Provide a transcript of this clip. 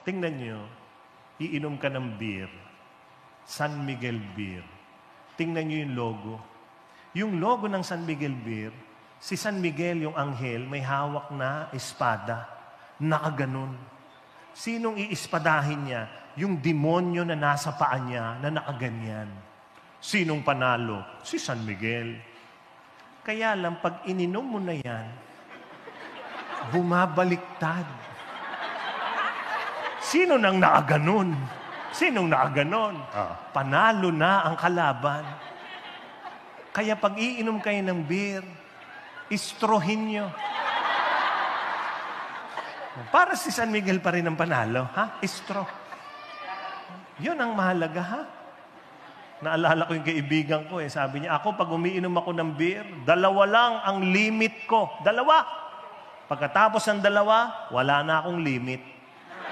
tingnan nyo, iinom ka ng beer. San Miguel Beer. Tingnan nyo yung logo. Yung logo ng San Miguel Beer, si San Miguel, yung anghel, may hawak na espada. Nakaganon. Sinong iispadahin niya? Yung demonyo na nasa paa niya na nakaganyan. Sinong panalo? Si San Miguel. Kaya lang, pag ininom mo na yan, bumabaliktad. Sino nang nakaganon? Sinong nakaganon? Panalo na ang kalaban. Kaya pag iinom kayo ng beer, istrohin nyo. Para si San Miguel pa rin ang panalo, ha? Istro. Yun ang mahalaga, ha? Naalala ko yung kaibigan ko, sabi niya, ako pag umiinom ako ng beer, 2 lang ang limit ko. 2. Pagkatapos ng 2, wala na akong limit.